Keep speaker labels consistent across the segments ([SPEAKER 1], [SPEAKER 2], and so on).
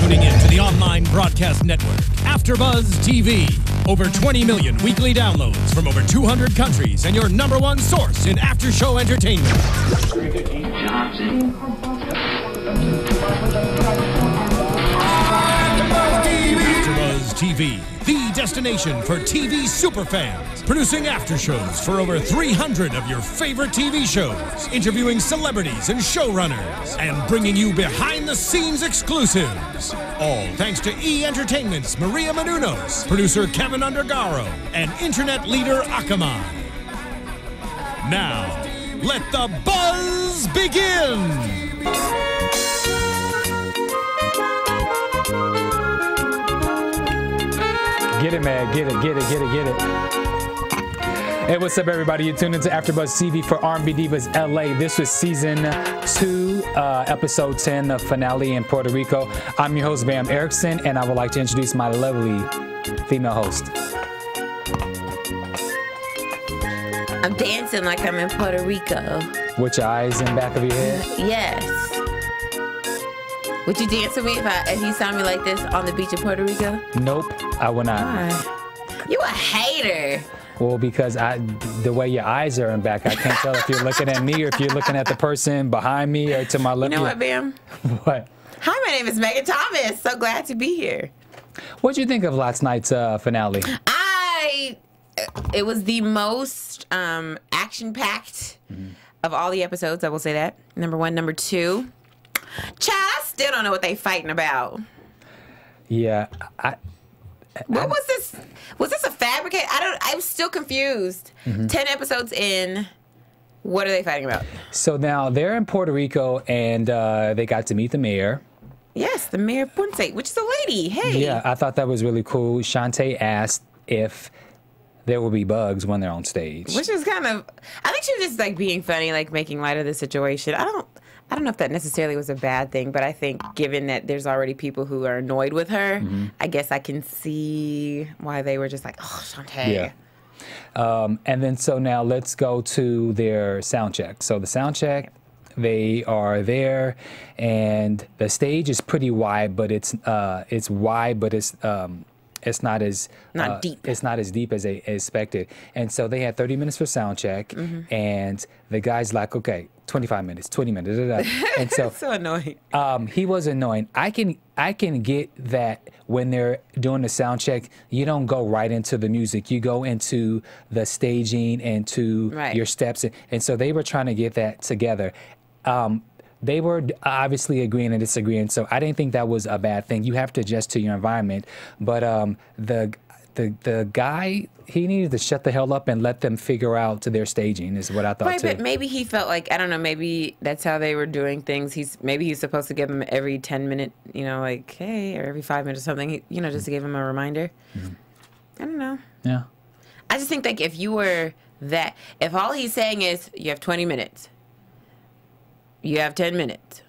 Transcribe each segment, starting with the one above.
[SPEAKER 1] tuning in to the online broadcast network, AFTERBUZZ TV. Over 20 million weekly downloads from over 200 countries and your #1 source in after-show entertainment. AFTERBUZZ TV, the destination for TV superfans. Producing aftershows for over 300 of your favorite TV shows. Interviewing celebrities and showrunners. And bringing you behind-the-scenes exclusives. All thanks to E! Entertainment's Maria Menounos, producer Kevin Undergaro, and internet leader Akamai. Now, let the buzz begin!
[SPEAKER 2] Get it, man. Get it, get it, get it, get it. Hey, what's up, everybody? You're tuned into AFTERBUZZ TV for R&B Divas LA. This was season 2, episode 10, the finale in Puerto Rico. I'm your host, Bamm Ericsen, and I would like to introduce my lovely female host.
[SPEAKER 3] I'm dancing like I'm in Puerto Rico.
[SPEAKER 2] With your eyes in the back of your head?
[SPEAKER 3] Yes. Would you dance with me if you saw me like this on the beach of Puerto Rico?
[SPEAKER 2] Nope, I would not.
[SPEAKER 3] Why? You a hater.
[SPEAKER 2] Well, because the way your eyes are in back, I can't tell if you're looking at me or if you're looking at the person behind me or to my left.
[SPEAKER 3] You know what, Bamm?
[SPEAKER 2] What?
[SPEAKER 3] Hi, my name is Megan Thomas. So glad to be here.
[SPEAKER 2] What'd you think of last night's finale?
[SPEAKER 3] It was the most action-packed of all the episodes, I will say that. #1, #2. Child, I still don't know what they fighting about.
[SPEAKER 2] Yeah,
[SPEAKER 3] What was this? Was this a fabricate? I'm still confused. 10 episodes in, what are they fighting about?
[SPEAKER 2] So now they're in Puerto Rico and they got to meet the mayor.
[SPEAKER 3] Yes, the mayor of Ponce, which is a lady. Hey.
[SPEAKER 2] Yeah, I thought that was really cool. Shantae asked if there will be bugs when they're on stage.
[SPEAKER 3] Which is kind of, I think she was just like being funny, like making light of the situation. I don't know if that necessarily was a bad thing, but I think given that there's already people who are annoyed with her, I guess I can see why they were just like, oh, Shantae.
[SPEAKER 2] Yeah. And then so now let's go to their sound check. So the sound check, they are there, and the stage is pretty wide, but it's wide, but it's not as
[SPEAKER 3] deep.
[SPEAKER 2] It's not as deep as they expected. And so they had 30 minutes for sound check, and the guy's like, okay, 25 minutes, 20 minutes, and so
[SPEAKER 3] so annoying.
[SPEAKER 2] He was annoying. I can get that when they're doing the sound check, you don't go right into the music. You go into the staging and to your steps, and so they were trying to get that together. They were obviously agreeing and disagreeing, so I didn't think that was a bad thing. You have to adjust to your environment, but the guy, he needed to shut the hell up and let them figure out to their staging is what I thought too.
[SPEAKER 3] But maybe he felt like, I don't know, maybe that's how they were doing things. Maybe he's supposed to give them every 10 minute, you know, like, hey, or every 5 minutes or something, you know, just to give him a reminder. I don't know.
[SPEAKER 2] Yeah.
[SPEAKER 3] I just think like if you were that, if all he's saying is you have 20 minutes, you have 10 minutes,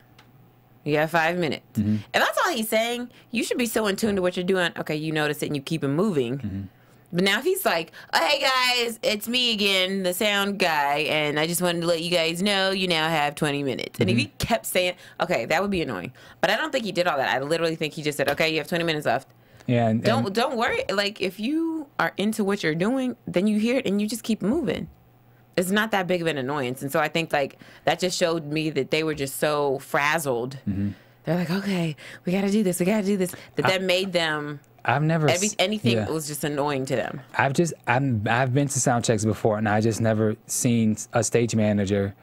[SPEAKER 3] you have 5 minutes. If that's all he's saying, you should be so in tune to what you're doing. Okay, you notice it and you keep it moving. But now if he's like, oh, hey guys, it's me again, the sound guy, and I just wanted to let you guys know you now have 20 minutes. And if he kept saying, okay, that would be annoying. But I don't think he did all that. I literally think he just said, okay, you have 20 minutes left.
[SPEAKER 2] Yeah. And
[SPEAKER 3] don't worry. Like if you are into what you're doing, then you hear it and you just keep moving. It's not that big of an annoyance. And so I think like that just showed me that they were just so frazzled. They're like, okay, we got to do this. We got to do this. That made them.
[SPEAKER 2] I've never
[SPEAKER 3] anything was just annoying to them.
[SPEAKER 2] I've been to sound checks before, and I just never seen a stage manager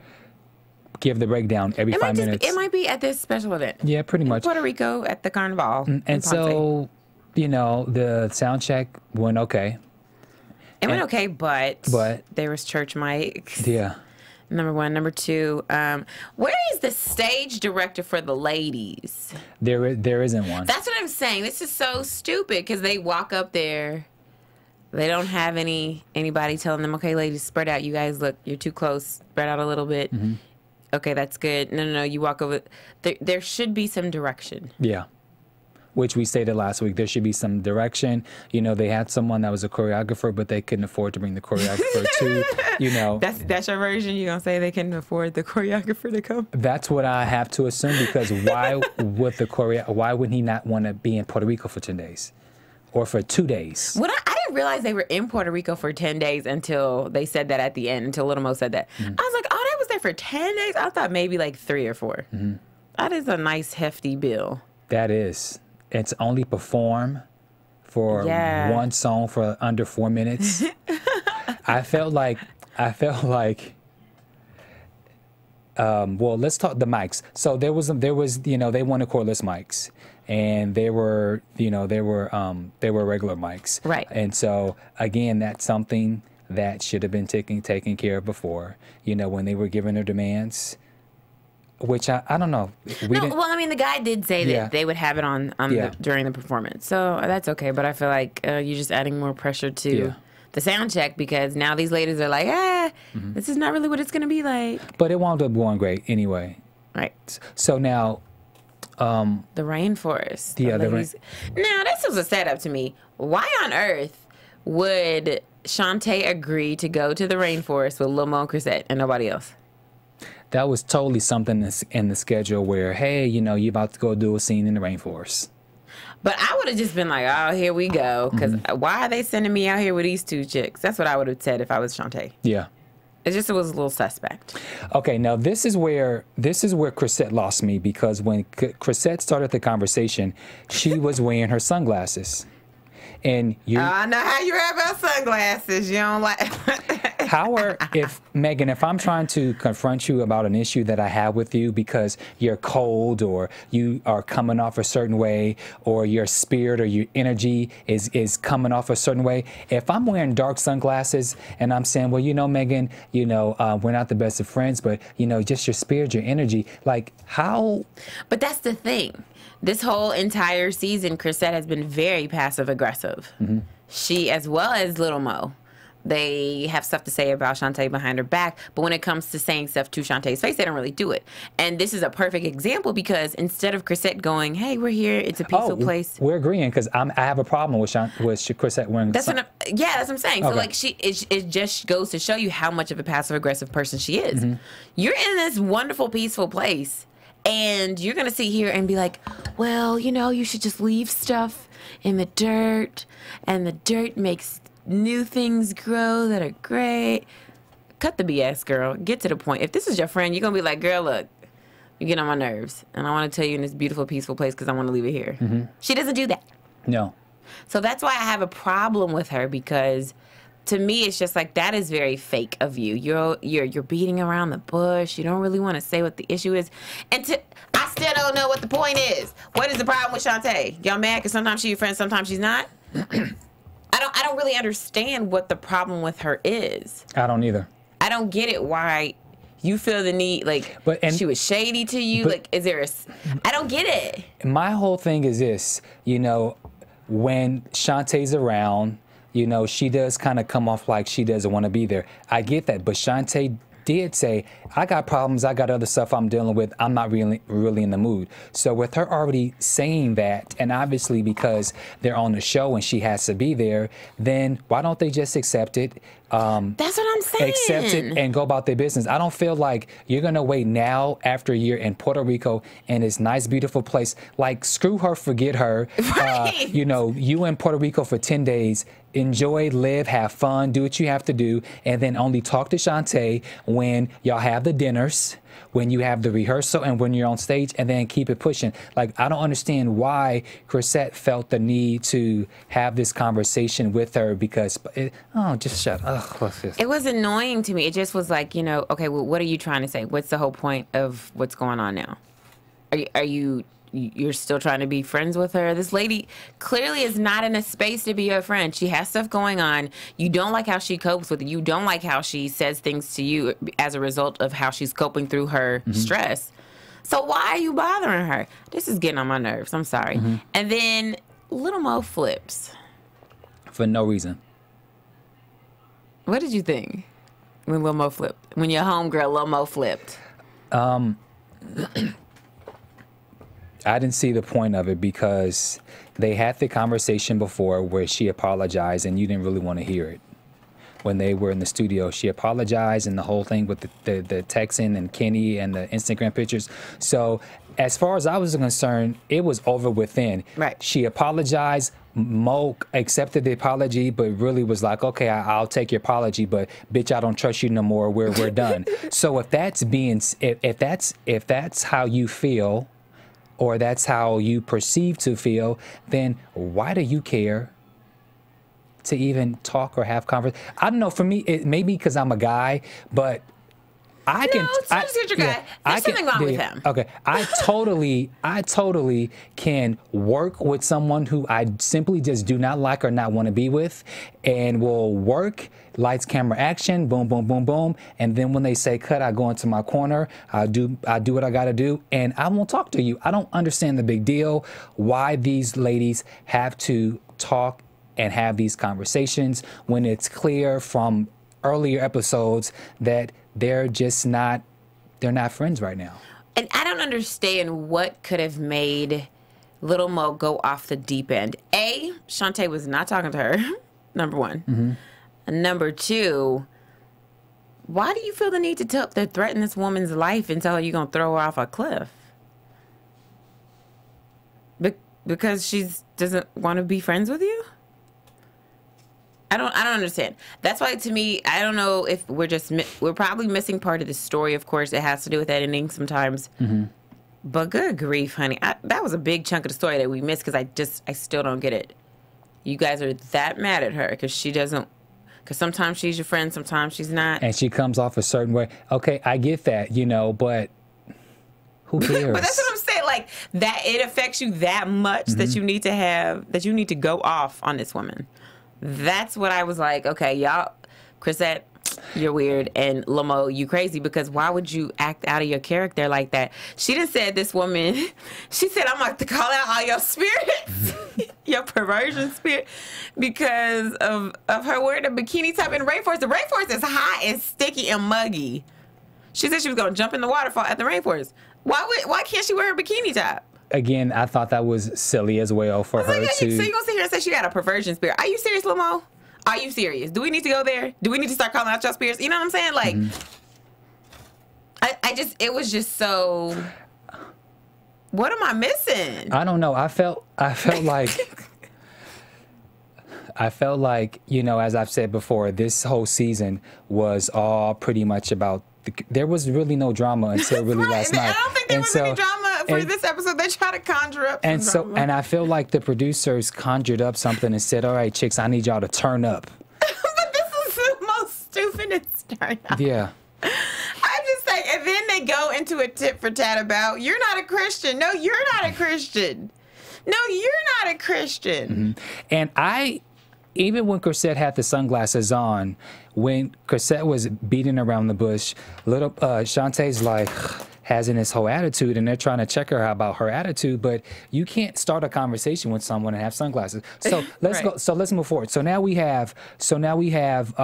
[SPEAKER 2] give the breakdown every 5 minutes.
[SPEAKER 3] It might be at this special event.
[SPEAKER 2] Yeah, pretty much.
[SPEAKER 3] Puerto Rico at the Carnival.
[SPEAKER 2] And so, you know, the sound check went okay.
[SPEAKER 3] It went okay, but there was church mics.
[SPEAKER 2] Yeah.
[SPEAKER 3] #1, #2. Where is the stage director for the ladies?
[SPEAKER 2] There isn't one.
[SPEAKER 3] That's what I'm saying. This is so stupid because they walk up there. They don't have anybody telling them, okay, ladies, spread out. You guys, look, you're too close. Spread out a little bit. Okay, that's good. No. You walk over. There should be some direction.
[SPEAKER 2] Yeah. which we stated last week. There should be some direction. You know, they had someone that was a choreographer, but they couldn't afford to bring the choreographer to, you know.
[SPEAKER 3] That's your version? You gonna say they couldn't afford the choreographer to come?
[SPEAKER 2] That's what I have to assume, because why would he not want to be in Puerto Rico for 10 days? Or for 2 days.
[SPEAKER 3] When I didn't realize they were in Puerto Rico for 10 days until they said that at the end, until Little Mo said that. I was like, oh, they was there for 10 days? I thought maybe like 3 or 4. That is a nice, hefty bill. That
[SPEAKER 2] is. It's only perform for one song for under 4 minutes. I felt like, well, let's talk the mics. So there was, you know, they wanted cordless mics. And they were, you know, they were regular mics.
[SPEAKER 3] Right.
[SPEAKER 2] And so, again, that's something that should have been taken care of before, you know, when they were giving their demands, which I don't know.
[SPEAKER 3] Well, I mean, the guy did say that they would have it on during the performance. So that's okay. But I feel like you're just adding more pressure to the sound check, because now these ladies are like, this is not really what it's going to be like.
[SPEAKER 2] But it wound up going great anyway.
[SPEAKER 3] Right.
[SPEAKER 2] So now...
[SPEAKER 3] the Rainforest.
[SPEAKER 2] Yeah,
[SPEAKER 3] now, this was a setup to me. Why on earth would Shantae agree to go to the Rainforest with Lil Mo and Chrisette and nobody else?
[SPEAKER 2] That was totally something in the schedule where, hey, you know, you're about to go do a scene in the Rainforest.
[SPEAKER 3] But I would have just been like, oh, here we go. Because why are they sending me out here with these 2 chicks? That's what I would have said if I was Shantae.
[SPEAKER 2] Yeah.
[SPEAKER 3] It just was a little suspect.
[SPEAKER 2] Okay, now this is where Chrisette lost me, because when Chrisette started the conversation, she was wearing her sunglasses. And
[SPEAKER 3] I know how you are about sunglasses. You don't like...
[SPEAKER 2] Megan, if I'm trying to confront you about an issue that I have with you because you're cold, or you are coming off a certain way, or your spirit or your energy is coming off a certain way, if I'm wearing dark sunglasses and I'm saying, well, you know, Megan, you know, we're not the best of friends, but, you know, just your spirit, your energy, like how...
[SPEAKER 3] But that's the thing. This whole entire season, Chrisette has been very passive-aggressive. She, as well as Little Mo, they have stuff to say about Shantae behind her back, but when it comes to saying stuff to Shantae's face, they don't really do it. And this is a perfect example, because instead of Chrisette going, hey, we're here, it's a peaceful place.
[SPEAKER 2] We're agreeing, because I have a problem with Chrisette wearing...
[SPEAKER 3] That's what I'm saying. Okay. So, like, it just goes to show you how much of a passive-aggressive person she is. You're in this wonderful, peaceful place, and you're going to sit here and be like, well, you know, you should just leave stuff in the dirt, and the dirt makes new things grow that are great. Cut the BS, girl. Get to the point. If this is your friend, you're going to be like, girl, look, you get on my nerves, and I want to tell you in this beautiful, peaceful place because I want to leave it here. She doesn't do that.
[SPEAKER 2] No.
[SPEAKER 3] So that's why I have a problem with her, because to me, it's just like, that is very fake of you. You're beating around the bush. You don't really want to say what the issue is. And I still don't know what the point is. What is the problem with Shantae? Y'all mad because sometimes she's your friend, sometimes she's not? I don't really understand what the problem with her is.
[SPEAKER 2] I don't either.
[SPEAKER 3] I don't get it, why you feel the need, like, she was shady to you. Like, is there I don't get it.
[SPEAKER 2] My whole thing is this, you know, when Shantae's around, you know, she does kind of come off like she doesn't want to be there. I get that, but Shantae did say, I got problems, I got other stuff I'm dealing with, I'm not really in the mood. So with her already saying that, and obviously because they're on the show and she has to be there, then why don't they just accept it?
[SPEAKER 3] That's what I'm saying.
[SPEAKER 2] Accept it and go about their business. I don't feel like you're going to wait now after a year in Puerto Rico in this nice, beautiful place. Like, screw her, forget her.
[SPEAKER 3] Right.
[SPEAKER 2] You know, you in Puerto Rico for 10 days. Enjoy, live, have fun, do what you have to do, and then only talk to Shantae when y'all have the dinners, when you have the rehearsal, and when you're on stage, and then keep it pushing. Like, I don't understand why Chrisette felt the need to have this conversation with her, because, just shut up.
[SPEAKER 3] It was annoying to me. It just was like, you know, okay, well, what are you trying to say? What's the whole point of what's going on now? You're still trying to be friends with her? This lady clearly is not in a space to be your friend. She has stuff going on. You don't like how she copes with it. You don't like how she says things to you as a result of how she's coping through her stress. So why are you bothering her? This is getting on my nerves. I'm sorry. And then Little Mo flips.
[SPEAKER 2] For no reason.
[SPEAKER 3] What did you think when Lil Mo flipped? When your homegirl Lil Mo flipped?
[SPEAKER 2] I didn't see the point of it because they had the conversation before where she apologized and you didn't really want to hear it. When they were in the studio, she apologized and the whole thing with the texting and Kenny and the Instagram pictures. So as far as I was concerned, it was over within.
[SPEAKER 3] Right.
[SPEAKER 2] She apologized. Mo accepted the apology, but really was like, okay, I'll take your apology, but bitch, I don't trust you no more. We're done. So if that's if that's how you feel, or that's how you perceive to feel, then why do you care to even talk or have conversation? I don't know. For me, it maybe because I'm a guy, but I can.
[SPEAKER 3] No, it's not just your guy. There's something wrong with him.
[SPEAKER 2] Okay, I totally can work with someone who I simply just do not like or not want to be with, and will work. Lights, camera, action, boom, boom, boom, boom, and then when they say cut, I go into my corner. I do what I got to do, and I won't talk to you. I don't understand the big deal. Why these ladies have to talk and have these conversations when it's clear from earlier episodes that they're not friends right now.
[SPEAKER 3] And I don't understand what could have made Little Mo go off the deep end. A, Shantae was not talking to her, number one.
[SPEAKER 2] Mm-hmm.
[SPEAKER 3] And number two, why do you feel the need to threaten this woman's life and tell her you're going to throw her off a cliff? Because she doesn't want to be friends with you? I don't understand. That's why, to me, I don't know if we're probably missing part of the story. Of course, it has to do with editing sometimes.
[SPEAKER 2] Mm-hmm.
[SPEAKER 3] But good grief, honey, that was a big chunk of the story that we missed because I still don't get it. You guys are that mad at her because she doesn't. Because sometimes she's your friend, sometimes she's not.
[SPEAKER 2] And she comes off a certain way. Okay, I get that, but who cares?
[SPEAKER 3] But that's what I'm saying. Like that, it affects you that much that you need to go off on this woman. That's what I was like, okay, y'all, Chrisette, you're weird, and Lamo, you crazy, because why would you act out of your character like that? She done said this woman, she said, I'm about to call out all your spirits, your perversion spirit, because of her wearing a bikini top in Rainforest. The Rainforest is hot and sticky and muggy. She said she was going to jump in the waterfall at the Rainforest. Why can't she wear a bikini top?
[SPEAKER 2] Again, I thought that was silly as well for her to...
[SPEAKER 3] So you're going to sit here and say she got a perversion spirit. Are you serious, Lamo? Are you serious? Do we need to go there? Do we need to start calling out your spirits? You know what I'm saying? Like, it was just so... What am I missing?
[SPEAKER 2] I don't know. I felt like... I felt like, as I've said before, this whole season was all pretty much about... There was really no drama until really last night.
[SPEAKER 3] I don't think there was any drama for this episode. They tried to conjure up some drama.
[SPEAKER 2] And I feel like the producers conjured up something and said, all right, chicks, I need y'all to turn up.
[SPEAKER 3] But this is the most stupidest turn up.
[SPEAKER 2] Yeah.
[SPEAKER 3] I'm just like, and then they go into a tit for tat about, you're not a Christian. No, you're not a Christian. No, you're not a Christian.
[SPEAKER 2] Mm-hmm. And even when Chrisette had the sunglasses on, when Chrisette was beating around the bush, little Shantae's like having this whole attitude, and they're trying to check her about her attitude, but you can't start a conversation with someone and have sunglasses. So let's go. So let's move forward. So now we have Shantae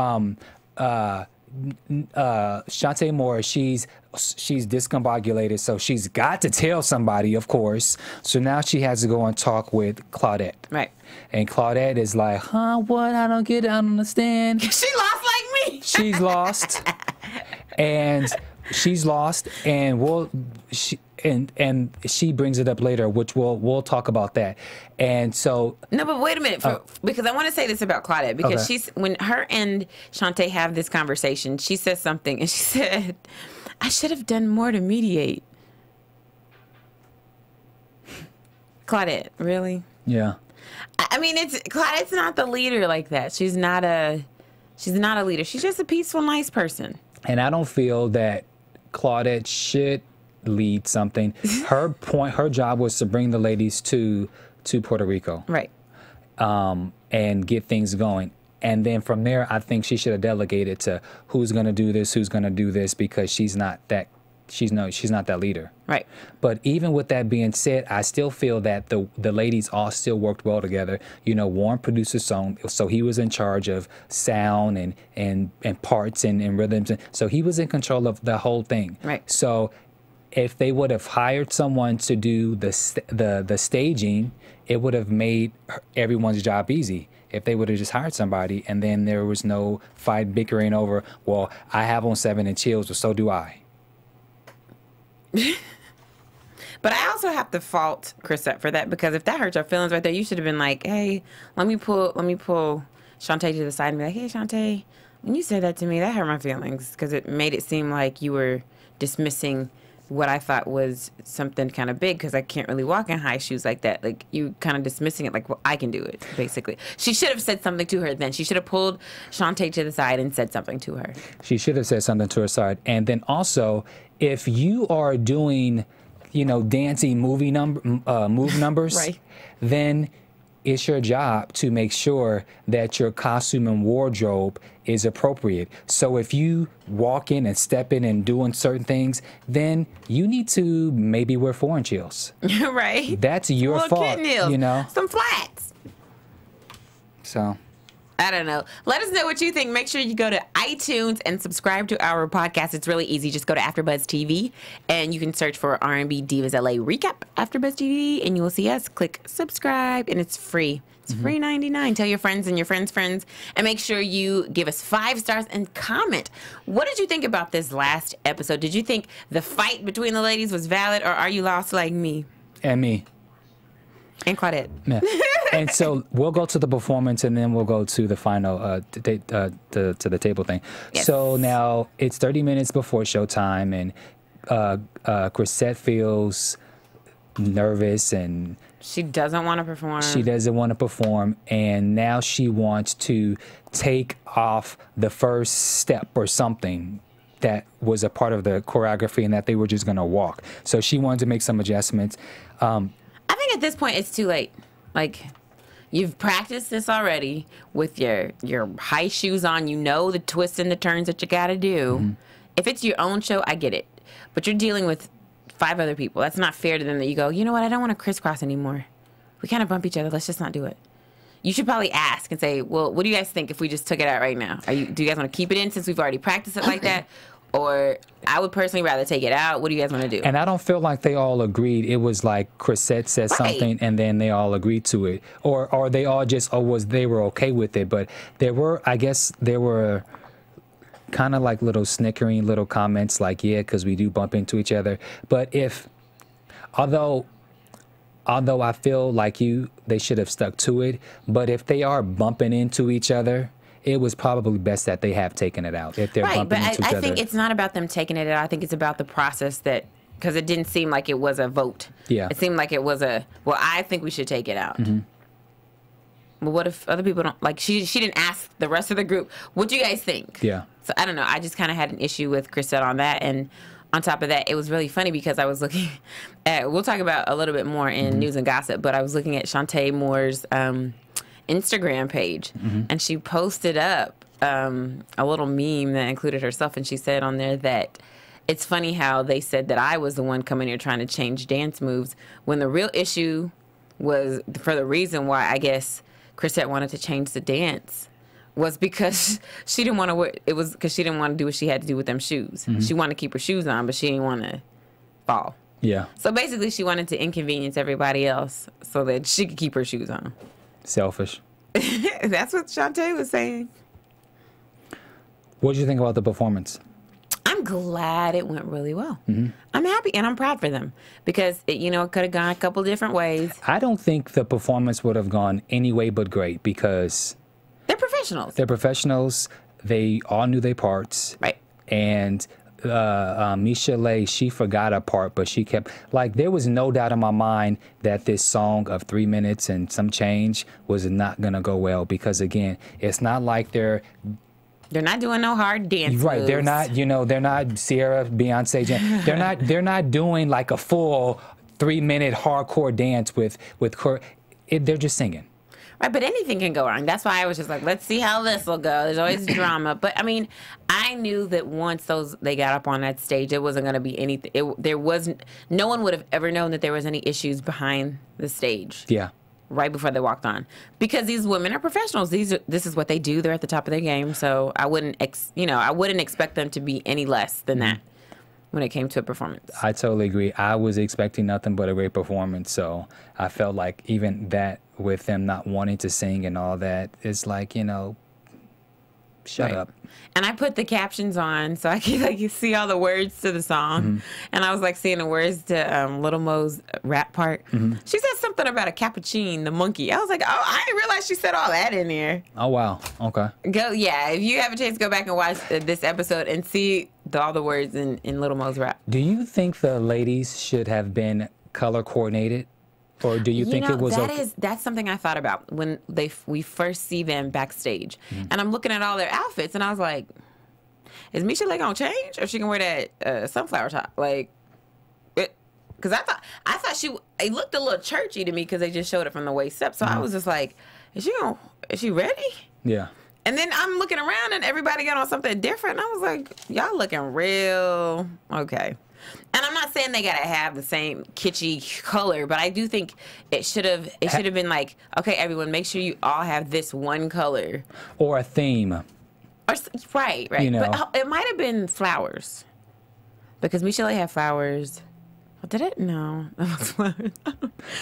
[SPEAKER 2] Moore. She's discombobulated, so she's got to tell somebody, of course. So now she has to go and talk with Claudette.
[SPEAKER 3] Right.
[SPEAKER 2] And Claudette is like, what? I don't get it. I don't understand.
[SPEAKER 3] She lost like me.
[SPEAKER 2] She's lost. And she's lost. And she brings it up later, which we'll talk about that. And so...
[SPEAKER 3] No, but wait a minute. Because I want to say this about Claudette. Because when her and Shantae have this conversation, she says something. And she said, I should have done more to mediate. Claudette, really?
[SPEAKER 2] Yeah.
[SPEAKER 3] I mean, Claudette's not the leader like that. She's not a leader. She's just a peaceful, nice person. And
[SPEAKER 2] I don't feel that Claudette should lead something. Her job was to bring the ladies to Puerto Rico.
[SPEAKER 3] Right.
[SPEAKER 2] And get things going. And then from there, I think she should have delegated to who's going to do this, because she's not that leader.
[SPEAKER 3] Right.
[SPEAKER 2] But even with that being said, I still feel that the ladies all still worked well together. Warren produced the song, so he was in charge of sound and parts and rhythms. So he was in control of the whole thing.
[SPEAKER 3] Right.
[SPEAKER 2] So if they would have hired someone to do the staging, it would have made everyone's job easy. If they would have just hired somebody, and then there was no fight, bickering over, well, I have on 7-inch heels, but so do I.
[SPEAKER 3] But I also have to fault Chrisette for that, because if that hurts your feelings right there, you should have been like, hey, let me pull Shantae to the side and be like, hey, Shantae, when you said that to me, that hurt my feelings, because it made it seem like you were dismissing what I thought was something kind of big, because I can't really walk in high shoes like that. Like, you kind of dismissing it like, well, I can do it, basically. She should have said something to her then. She should have pulled Shantae to the side and said something to her. She should have said something to her side. And then also, if you are doing, you know, dancing move numbers, right, then it's your job to make sure that your costume and wardrobe is appropriate. So if you walk in and step in and doing certain things, then you need to maybe wear 4-inch heels. Right. That's your fault. Kitten heels, you know, some flats. So I don't know. Let us know what you think. Make sure you go to iTunes and subscribe to our podcast. It's really easy. Just go to AFTERBUZZ TV, and you can search for R&B Divas LA Recap AFTERBUZZ TV, and you will see us. Click subscribe, and it's free. It's free $99. Tell your friends and your friends' friends, and make sure you give us 5 stars and comment. What did you think about this last episode? Did you think the fight between the ladies was valid, or are you lost like me? And me. And Claudette. Yeah. And so we'll go to the performance, and then we'll go to the final, to the table thing. Yes. So now it's 30 minutes before showtime, and Chrisette feels nervous, and she doesn't want to perform. She doesn't want to perform, and now she wants to take off the first step or something that was a part of the choreography, and that they were just going to walk. So she wanted to make some adjustments. I think at this point it's too late. Like, you've practiced this already with your high shoes on. You know the twists and the turns that you got to do. If it's your own show, I get it. But you're dealing with 5 other people. That's not fair to them that you go, you know what, I don't want to crisscross anymore. We kind of bump each other. Let's just not do it. You should probably ask and say, well, what do you guys think if we just took it out right now? Do you guys want to keep it in since we've already practiced it like that? Or I would personally rather take it out. What do you guys want to do? And I don't feel like they all agreed. It was like Chrisette said something, and then they all agreed to it. Or they all just, they were okay with it. But there were, I guess, there were kind of like little snickering little comments like, yeah, because we do bump into each other. But although I feel like they should have stuck to it, but if they are bumping into each other, it was probably best that they have taken it out if they're bumping into each other. I think it's not about them taking it out. I think it's about the process because it didn't seem like it was a vote. Yeah. It seemed like it was I think we should take it out. But what if other people don't, like, she didn't ask the rest of the group, what do you guys think? Yeah. So I don't know. I just kind of had an issue with Chrisette on that. And on top of that, it was really funny because I was looking at, we'll talk about a little bit more in news and gossip, but I was looking at Shantae Moore's Instagram page, and she posted up a little meme that included herself, and she said on there that it's funny how they said that I was the one coming here trying to change dance moves when the real issue was, for the reason why I guess Chrisette wanted to change the dance, was because she didn't want to wear, it was because she didn't want to do what she had to do with them shoes. She wanted to keep her shoes on, but she didn't want to fall. Yeah. So basically she wanted to inconvenience everybody else so that she could keep her shoes on. Selfish. That's what Shantae was saying. What did you think about the performance? I'm glad it went really well. I'm happy and I'm proud for them because it could have gone a couple different ways. I don't think the performance would have gone any way but great because they're professionals. They're professionals. They all knew their parts. Right. And Michelle, she forgot a part, but she kept, like, there was no doubt in my mind that this song of 3 minutes and some change was not going to go well because, again, it's not like they're not doing no hard dance moves. Right. They're not, they're not Sierra, Beyonce. They're not doing like a full 3-minute hardcore dance with they're just singing. Right, but anything can go wrong. That's why I was just like, let's see how this will go. There's always drama. But, I mean, I knew that once they got up on that stage, it wasn't going to be anything. No one would have ever known that there was any issues behind the stage. Yeah. Right before they walked on. Because these women are professionals. This is what they do. They're at the top of their game. So I wouldn't expect them to be any less than that. when it came to a performance.
[SPEAKER 2] I totally agree. I was expecting nothing but a great performance, so I felt like even that with them not wanting to sing and all that, it's like, you know, shut up.
[SPEAKER 3] And I put the captions on so I could like see all the words to the song. And I was like seeing the words to Little Mo's rap part. She said something about a cappuccino, the monkey. I was like, oh, I didn't realize she said all that in there.
[SPEAKER 2] Oh, wow. Okay.
[SPEAKER 3] Yeah, if you have a chance, go back and watch this episode and see all the words in Little Mo's rap.
[SPEAKER 2] Do you think the ladies should have been color coordinated? Or do you think it was
[SPEAKER 3] that's something I thought about when we first see them backstage. And I'm looking at all their outfits and I was like, is Misha gonna change or she can wear that sunflower top? Like, because I thought it looked a little churchy to me because they just showed it from the waist up. So I was just like, is she ready?
[SPEAKER 2] Yeah.
[SPEAKER 3] And then I'm looking around and everybody got on something different. And I was like, y'all looking real okay. And I'm not saying they gotta have the same kitschy color, but I do think it should have been like, okay, everyone, make sure you all have this one color
[SPEAKER 2] or a theme.
[SPEAKER 3] Right.
[SPEAKER 2] You know.
[SPEAKER 3] But it might have been flowers because Michelle had flowers. Did it? No.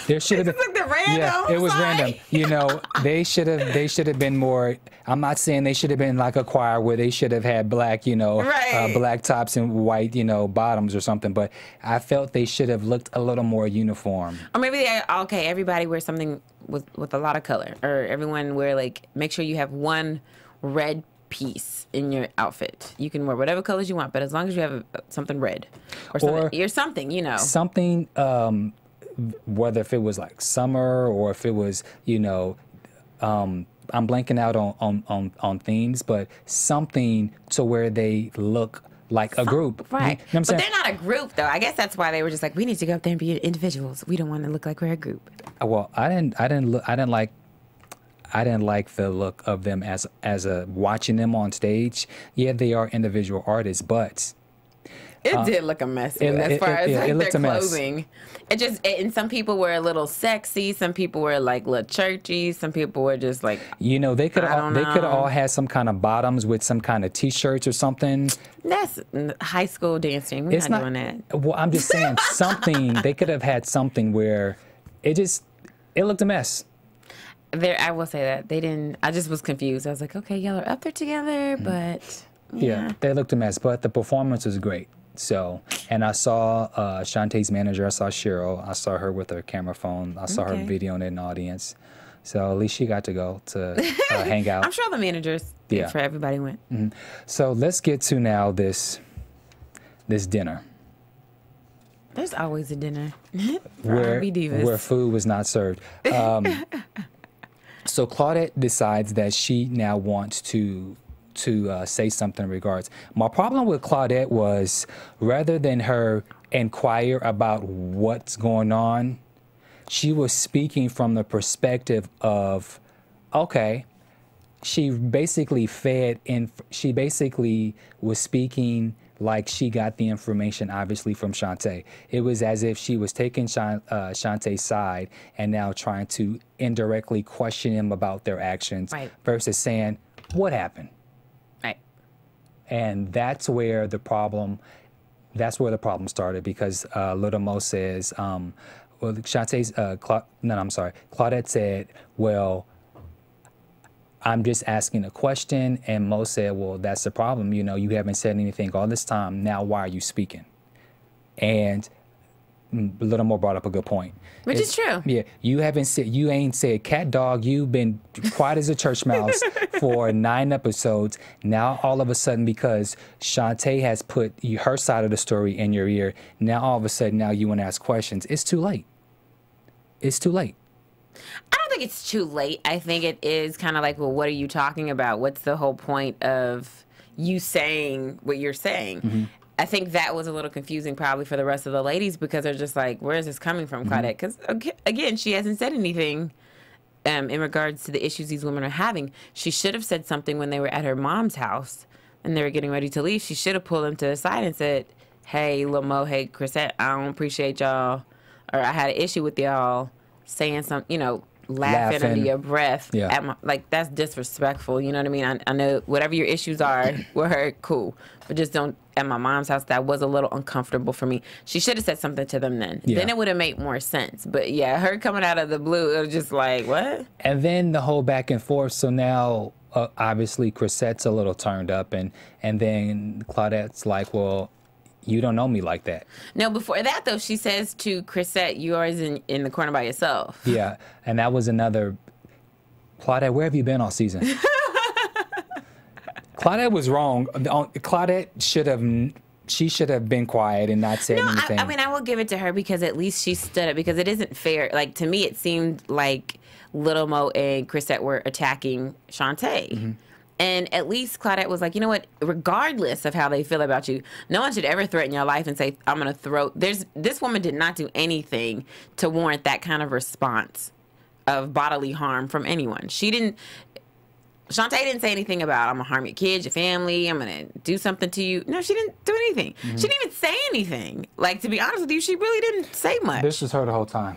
[SPEAKER 2] There should have been.
[SPEAKER 3] Like the random.
[SPEAKER 2] Yeah, it was random. You know, they should have been more. I'm not saying they should have been like a choir where they should have had black, you know, black tops and white, you know, bottoms or something. But I felt they should have looked a little more uniform.
[SPEAKER 3] Or maybe everybody wear something with a lot of color, or everyone wear make sure you have one red piece in your outfit. You can wear whatever colors you want, but as long as you have something red or something, you know.
[SPEAKER 2] Something, whether if it was like summer or if it was, you know, I'm blanking out on themes, but something to where they look like a group.
[SPEAKER 3] Right.
[SPEAKER 2] You know what I'm saying?
[SPEAKER 3] But they're not a group, though. I guess that's why they were just like, we need to go up there and be individuals. We don't want to look like we're a group.
[SPEAKER 2] Well, I didn't like the look of them as a watching them on stage. Yeah, they are individual artists, but
[SPEAKER 3] it did look a mess as far as their clothing. And some people were a little sexy, some people were like a little churchy, some people were just like,
[SPEAKER 2] you know, they could all had some kind of bottoms with some kind of t-shirts or something.
[SPEAKER 3] That's high school dancing. We're not doing that.
[SPEAKER 2] Well, I'm just saying something. They could have had something where it looked a mess.
[SPEAKER 3] I will say that they didn't. I just was confused. I was like, okay, y'all are up there together, but
[SPEAKER 2] yeah, they looked a mess. But the performance was great. So, and I saw Shantae's manager. I saw Cheryl. I saw her with her camera phone. I saw her videoing in the audience. So at least she got to go to hang out.
[SPEAKER 3] I'm sure the managers did for everybody went.
[SPEAKER 2] So let's get to now this dinner.
[SPEAKER 3] There's always a dinner
[SPEAKER 2] for
[SPEAKER 3] R&B Divas
[SPEAKER 2] where food was not served. So Claudette decides that she now wants to say something in regards. My problem with Claudette was rather than her inquire about what's going on, she was speaking from the perspective of, okay, she basically was speaking like she got the information, obviously, from Shantae. It was as if she was taking Shantae's side and now trying to indirectly question him about their actions versus saying, what happened?
[SPEAKER 3] Right.
[SPEAKER 2] And that's where the problem started because Little Mo says, Claudette said, well, I'm just asking a question, and Mo said, well, that's the problem. You know, you haven't said anything all this time. Now, why are you speaking? And Little Mo brought up a good point.
[SPEAKER 3] Which is true.
[SPEAKER 2] Yeah, you ain't said cat dog. You've been quiet as a church mouse for 9 episodes. Now, all of a sudden, because Shantae has put her side of the story in your ear, now all of a sudden, now you want to ask questions. It's too late. It's too late.
[SPEAKER 3] I don't think it's too late. I think it is kind of like, well, what are you talking about? What's the whole point of you saying what you're saying? I think that was a little confusing probably for the rest of the ladies because they're just like, where is this coming from, Claudette? Because, again, she hasn't said anything in regards to the issues these women are having. She should have said something when they were at her mom's house and they were getting ready to leave. She should have pulled them to the side and said, hey, Lil Mo, hey, Chrisette, I don't appreciate y'all, or I had an issue with y'all saying something, you know, laughing under your breath.
[SPEAKER 2] Yeah.
[SPEAKER 3] At my, like, that's disrespectful. You know what I mean? I know whatever your issues are with her, cool. But just don't, at my mom's house, that was a little uncomfortable for me. She should have said something to them then.
[SPEAKER 2] Yeah.
[SPEAKER 3] Then it would have made more sense. But yeah, her coming out of the blue, it was just like, what?
[SPEAKER 2] And then the whole back and forth. So now, obviously, Chrisette's a little turned up. And then Claudette's like, well, you don't know me like that.
[SPEAKER 3] No, before that, though, she says to Chrisette, you are in the corner by yourself.
[SPEAKER 2] Yeah, and that was another... Claudette, where have you been all season? Claudette was wrong. Claudette should have been quiet and not said anything.
[SPEAKER 3] I mean, I will give it to her because at least she stood up, because it isn't fair. Like, to me, it seemed like Little Mo and Chrisette were attacking Shantae. Mm-hmm. And at least Claudette was like, you know what? Regardless of how they feel about you, no one should ever threaten your life and say, I'm going to throw... This woman did not do anything to warrant that kind of response of bodily harm from anyone. Shantae didn't say anything about, I'm going to harm your kids, your family, I'm going to do something to you. No, she didn't do anything. Mm-hmm. She didn't even say anything. Like, to be honest with you, she really didn't say much.
[SPEAKER 2] This was her the whole time.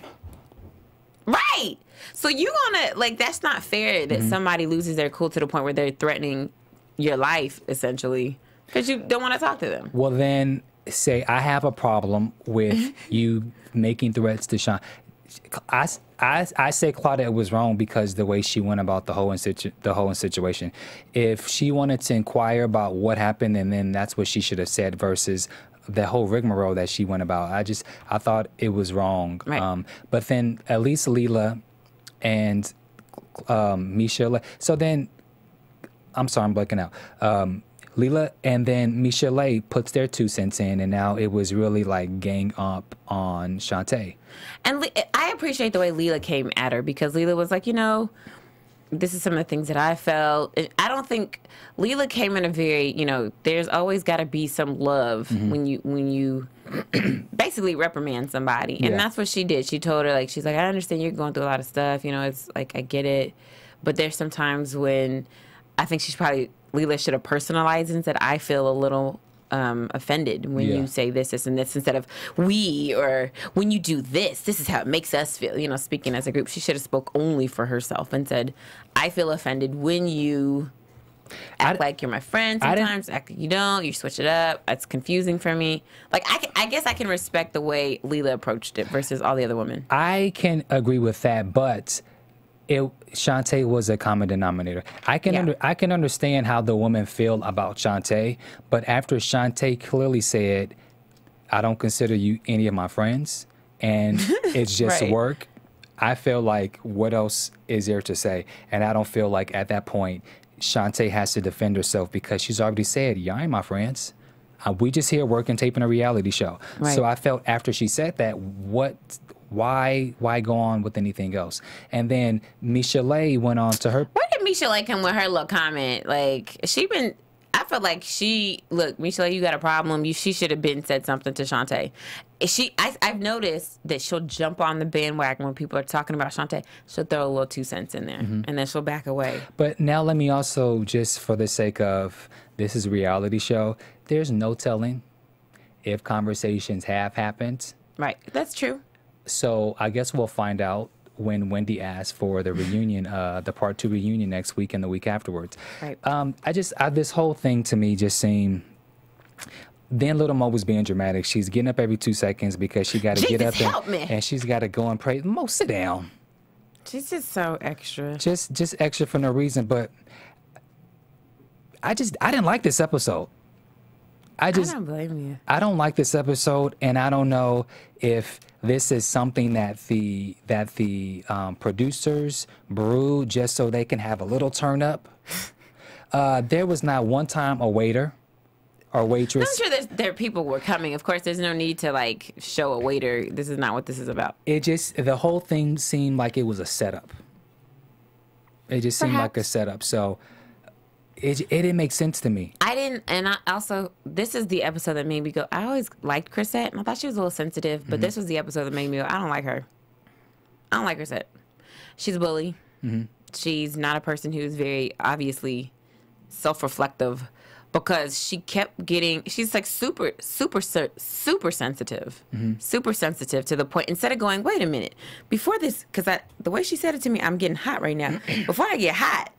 [SPEAKER 3] Right. So you gonna, like, that's not fair that somebody loses their cool to the point where they're threatening your life, essentially, because you don't want to talk to them.
[SPEAKER 2] Well, then say, I have a problem with you making threats to Sean. I say Claudette was wrong because the way she went about the whole situation. If she wanted to inquire about what happened, and then that's what she should have said versus the whole rigmarole that she went about. I thought it was wrong.
[SPEAKER 3] Right.
[SPEAKER 2] But then at least Leela and Michelle. So then, I'm sorry, I'm blanking out. Leela and then Michelle puts their 2 cents in, and now it was really like gang up on Shantae.
[SPEAKER 3] And I appreciate the way Leela came at her, because Leela was like, you know, this is some of the things that I felt. I don't think Leela came in a very, you know, there's always got to be some love when you basically reprimand somebody. And that's what she did. She told her, like, she's like, I understand you're going through a lot of stuff. You know, it's like, I get it. But there's some times when I think Leela should have personalized and said, I feel a little offended when you say this, and this, instead of we, or when you do this is how it makes us feel. You know, speaking as a group, she should have spoke only for herself and said, I feel offended when you act like you're my friend sometimes, act like you don't, you switch it up, it's confusing for me. Like, I guess I can respect the way Leela approached it versus all the other women.
[SPEAKER 2] I can agree with that, but Shantae was a common denominator. I can understand how the women feel about Shantae, but after Shantae clearly said, I don't consider you any of my friends, and it's just work, I feel like, what else is there to say? And I don't feel like at that point Shantae has to defend herself, because she's already said, y'all ain't my friends. We just here working, taping a reality show. Right. So I felt after she said that, why go on with anything else? And then Michelle went on to her.
[SPEAKER 3] Where did Michelle come with her little comment? Like, I feel like look, Michelle, you got a problem. She should have said something to Shantae. I've noticed that she'll jump on the bandwagon when people are talking about Shantae. She'll throw a little 2 cents in there, and then she'll back away.
[SPEAKER 2] But now let me also, just for the sake of this is a reality show, there's no telling if conversations have happened. Right, that's true. So I guess we'll find out when Wendy asks for the reunion, the part 2 reunion next week and the week afterwards. Right. This whole thing to me just seemed. Then Little Mo was being dramatic. She's getting up every 2 seconds because she got to get up and she's got to go and pray. Mo, sit down.
[SPEAKER 3] She's just so extra.
[SPEAKER 2] Just extra for no reason. But I didn't like this episode. I don't blame you. I don't like this episode, and I don't know if this is something that the producers brewed just so they can have a little turn up. There was not one time a waiter or waitress.
[SPEAKER 3] I'm sure there people were coming. Of course, there's no need to like show a waiter. This is not what this is about.
[SPEAKER 2] The whole thing seemed like it was a setup. It just seemed like a setup. So. It didn't make sense to me.
[SPEAKER 3] This is the episode that made me go, I always liked Chrisette, and I thought she was a little sensitive, but this was the episode that made me go, I don't like her. I don't like Chrisette. She's a bully. She's not a person who's very obviously self-reflective, because she kept getting, she's like super sensitive. Super sensitive to the point, instead of going, wait a minute, before this, because the way she said it to me, I'm getting hot right now. Before I get hot,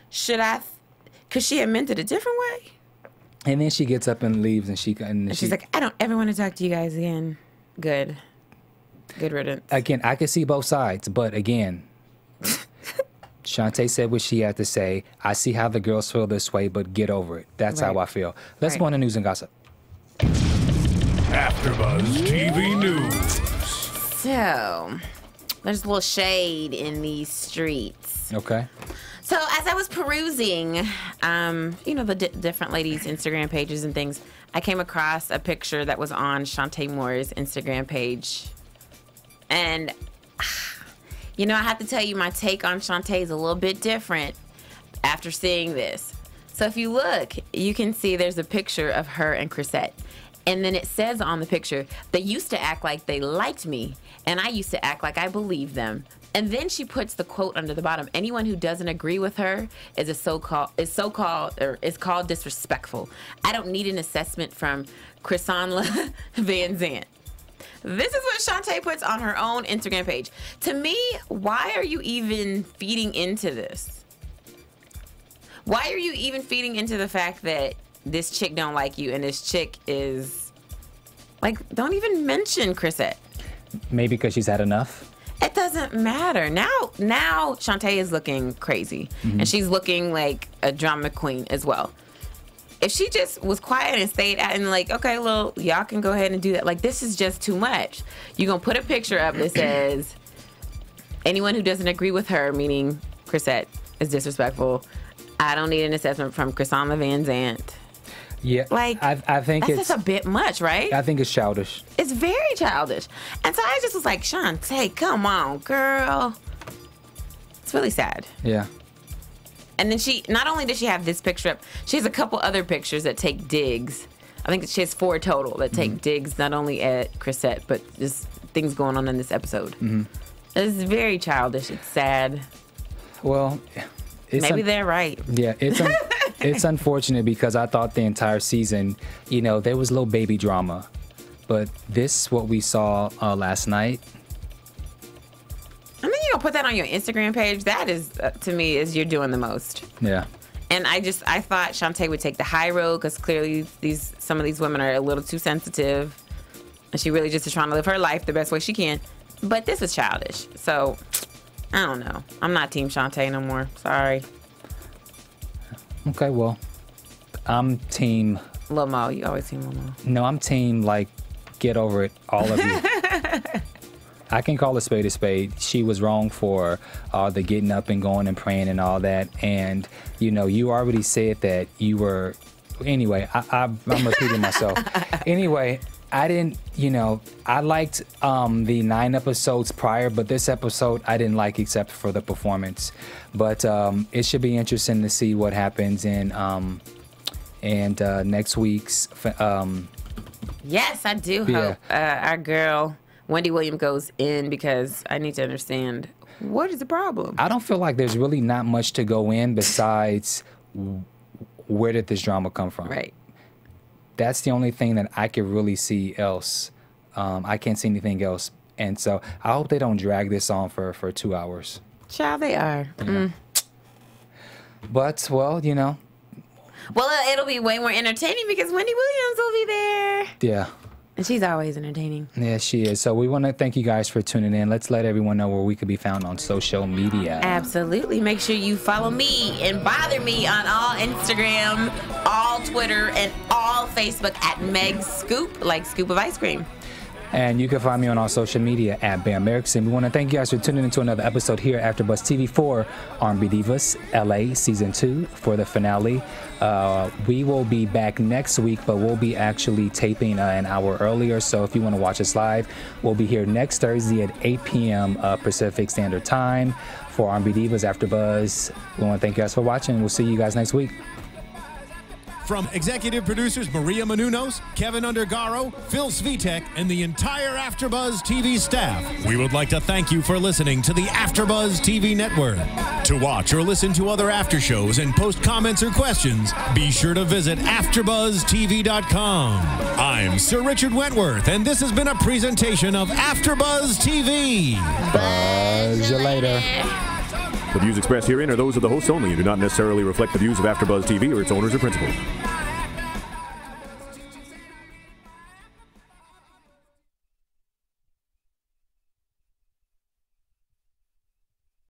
[SPEAKER 3] should I, because she had meant it a different way.
[SPEAKER 2] And then she gets up and leaves, and she's
[SPEAKER 3] like, I don't ever want to talk to you guys again. Good riddance.
[SPEAKER 2] Again, I can see both sides, but again, Shantae said what she had to say. I see how the girls feel this way, but get over it. That's how I feel. Let's go on to news and gossip.
[SPEAKER 1] AfterBuzz TV News.
[SPEAKER 3] So, there's a little shade in these streets.
[SPEAKER 2] Okay.
[SPEAKER 3] So, as I was perusing, you know, the different ladies' Instagram pages and things, I came across a picture that was on Shantae Moore's Instagram page. And you know, I have to tell you, my take on Shantae is a little bit different after seeing this. So if you look, you can see there's a picture of her and Chrisette. And then it says on the picture, they used to act like they liked me, and I used to act like I believed them. And then she puts the quote under the bottom: anyone who doesn't agree with her is called disrespectful. I don't need an assessment from Syleena Van Zandt. This is what Shantae puts on her own Instagram page. To me, why are you even feeding into this? Why are you even feeding into the fact that this chick don't like you and this chick is, like, don't even mention Chrisette?
[SPEAKER 2] Maybe because she's had enough?
[SPEAKER 3] It doesn't matter. Now Shantae is looking crazy. And she's looking like a drama queen as well. If she just was quiet and stayed out and like, okay, well, y'all can go ahead and do that. Like, this is just too much. You're going to put a picture up that says, anyone who doesn't agree with her, meaning Chrisette, is disrespectful. I don't need an assessment from Syleena Van Zandt.
[SPEAKER 2] Yeah,
[SPEAKER 3] like,
[SPEAKER 2] I think
[SPEAKER 3] that's just a bit much, right?
[SPEAKER 2] I think it's childish.
[SPEAKER 3] It's very childish. And so I just was like, Shantae, come on, girl. It's really sad.
[SPEAKER 2] Yeah.
[SPEAKER 3] And then she, not only does she have this picture up, she has a couple other pictures that take digs. I think she has 4 total that take digs not only at Chrisette, but just things going on in this episode. It's very childish. It's sad.
[SPEAKER 2] Well,
[SPEAKER 3] maybe they're right.
[SPEAKER 2] Yeah, it's unfortunate because I thought the entire season, you know, there was little baby drama. But this, what we saw last night.
[SPEAKER 3] I mean, you don't put that on your Instagram page. That is, to me, is you're doing the most.
[SPEAKER 2] Yeah.
[SPEAKER 3] And I thought Shantae would take the high road because clearly some of these women are a little too sensitive. And she really just is trying to live her life the best way she can. But this is childish. So, I don't know. I'm not Team Shantae no more. Sorry.
[SPEAKER 2] Okay, well, I'm Team...
[SPEAKER 3] Lil Mo. You always Team Lil Mo.
[SPEAKER 2] No, I'm Team, like, get over it, all of you. I can call a spade a spade. She was wrong for the getting up and going and praying and all that. And, you know, you already said that you were... Anyway, I'm repeating myself. Anyway, I didn't, you know, I liked the 9 episodes prior, but this episode I didn't like except for the performance. But it should be interesting to see what happens in next week's...
[SPEAKER 3] yes, I do hope our girl... Wendy Williams goes in, because I need to understand what is the problem.
[SPEAKER 2] I don't feel like there's really not much to go in besides where did this drama come from?
[SPEAKER 3] Right.
[SPEAKER 2] That's the only thing that I could really see else. I can't see anything else. And so I hope they don't drag this on for 2 hours.
[SPEAKER 3] Child, they are.
[SPEAKER 2] Yeah. But, well, you know.
[SPEAKER 3] Well, it'll be way more entertaining because Wendy Williams will be there.
[SPEAKER 2] Yeah.
[SPEAKER 3] And she's always entertaining.
[SPEAKER 2] Yeah, she is. So we want to thank you guys for tuning in. Let's let everyone know where we could be found on social media.
[SPEAKER 3] Absolutely. Make sure you follow me and bother me on all Instagram, all Twitter, and all Facebook at Meg Scoop, like scoop of ice cream.
[SPEAKER 2] And you can find me on all social media at Bamm Ericsen. We want to thank you guys for tuning into another episode here at AfterBuzz TV for R&B Divas LA Season 2 for the finale. We will be back next week, but we'll be actually taping an hour earlier. So if you want to watch us live, we'll be here next Thursday at 8 p.m. Pacific Standard Time for R&B Divas AfterBuzz. We want to thank you guys for watching. We'll see you guys next week.
[SPEAKER 1] From executive producers Maria Menounos, Kevin Undergaro, Phil Svitek, and the entire AfterBuzz TV staff, we would like to thank you for listening to the AfterBuzz TV network. To watch or listen to other after shows and post comments or questions, be sure to visit AfterBuzzTV.com. I'm Sir Richard Wentworth, and this has been a presentation of AfterBuzz TV.
[SPEAKER 2] Buzz you later.
[SPEAKER 4] The views expressed herein are those of the hosts only and do not necessarily reflect the views of AfterBuzz TV or its owners or principals.